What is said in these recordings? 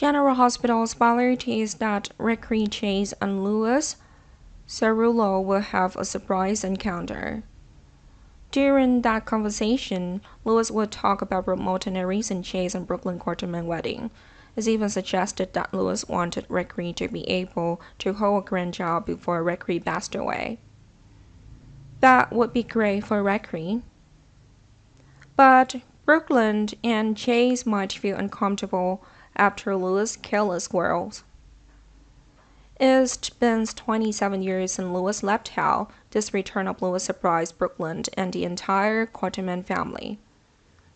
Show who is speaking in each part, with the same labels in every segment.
Speaker 1: General Hospital speculity is that Ricky, Chase, and Lois Cerullo will have a surprise encounter. During that conversation, Lois would talk about promoting a recent Chase and Brooklyn Quarterman wedding. It's even suggested that Lois wanted Ricky to be able to hold a grandchild before Ricky passed away. That would be great for Ricky. But Brooklyn and Chase might feel uncomfortable after Lois' careless words. It's been 27 years since Lois left Hal. This return of Lois surprised Brooklyn and the entire Quarterman family.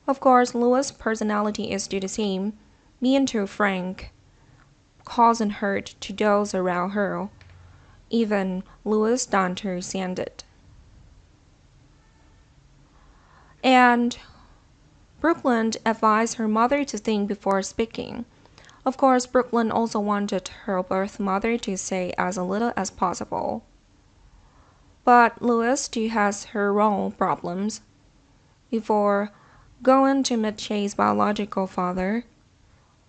Speaker 1: Of course, Lois' personality is still the same, being too frank, causing hurt to those around her. Even Lois' daughter sent it. And Brooklyn advised her mother to think before speaking. Of course, Brooklyn also wanted her birth mother to say as little as possible. But Lois still has her own problems. Before going to meet Chase's biological father,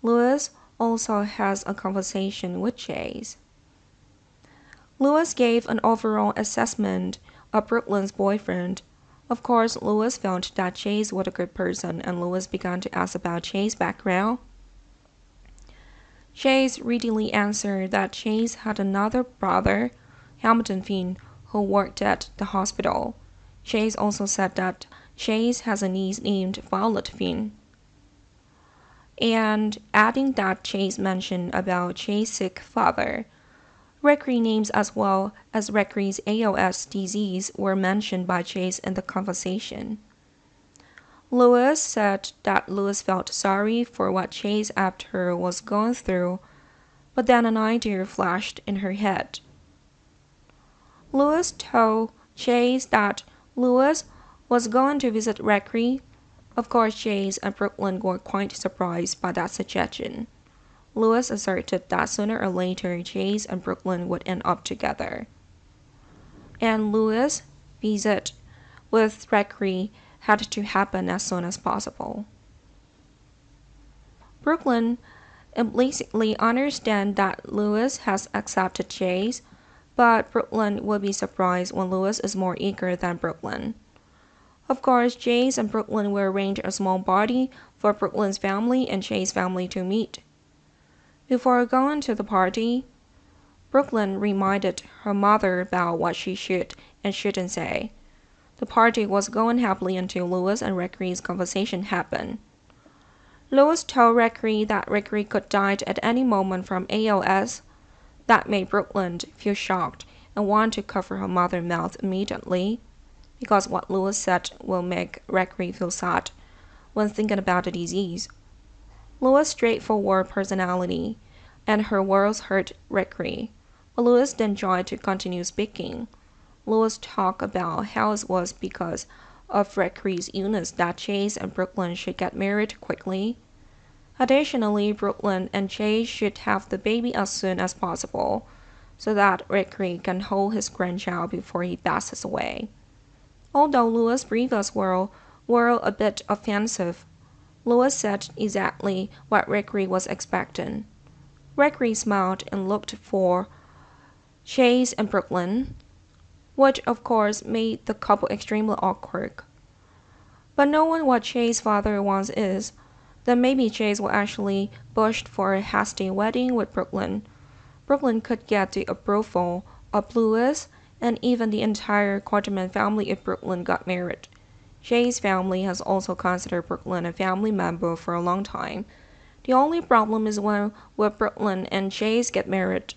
Speaker 1: Lois also has a conversation with Chase. Lois gave an overall assessment of Brooklyn's boyfriend. Of course, Lois felt that Chase was a good person, and Lois began to ask about Chase's background. Chase readily answered that Chase had another brother, Hamilton Finn, who worked at the hospital. Chase also said that Chase has a niece named Violet Finn. And adding that Chase mentioned about Chase's sick father. Ricky names as well as Ricky's ALS disease were mentioned by Chase in the conversation. Lois said that Lois felt sorry for what Chase after was going through, but then an idea flashed in her head. Lois told Chase that Lois was going to visit Ricky. Of course, Chase and Brooklyn were quite surprised by that suggestion. Lois asserted that sooner or later Chase and Brooklyn would end up together. And Lois' visit with Ricky had to happen as soon as possible. Brooklyn implicitly understands that Lois has accepted Chase, but Brooklyn will be surprised when Lois is more eager than Brooklyn. Of course, Chase and Brooklyn will arrange a small party for Brooklyn's family and Chase's family to meet. Before going to the party, Brooklyn reminded her mother about what she should and shouldn't say. The party was going happily until Lois and Ricky's conversation happened. Lois told Ricky that Ricky could die at any moment from ALS. That made Brooklyn feel shocked and want to cover her mother's mouth immediately, because what Lois said will make Ricky feel sad when thinking about the disease. Lois' straightforward personality and her words hurt Ricky, but Lois then tried to continue speaking. Lois talked about how it was because of Ricky's illness that Chase and Brooklyn should get married quickly. Additionally, Brooklyn and Chase should have the baby as soon as possible, so that Ricky can hold his grandchild before he passes away. Although Lois' previous words were a bit offensive, Lois said exactly what Ricky was expecting. Ricky smiled and looked for Chase and Brooklyn, which of course made the couple extremely awkward. But knowing what Chase's father wants is, then maybe Chase will actually push for a hasty wedding with Brooklyn. Brooklyn could get the approval of Lois and even the entire Quarterman family if Brooklyn got married. Chase's family has also considered Brooklyn a family member for a long time. The only problem is when will Brooklyn and Chase get married.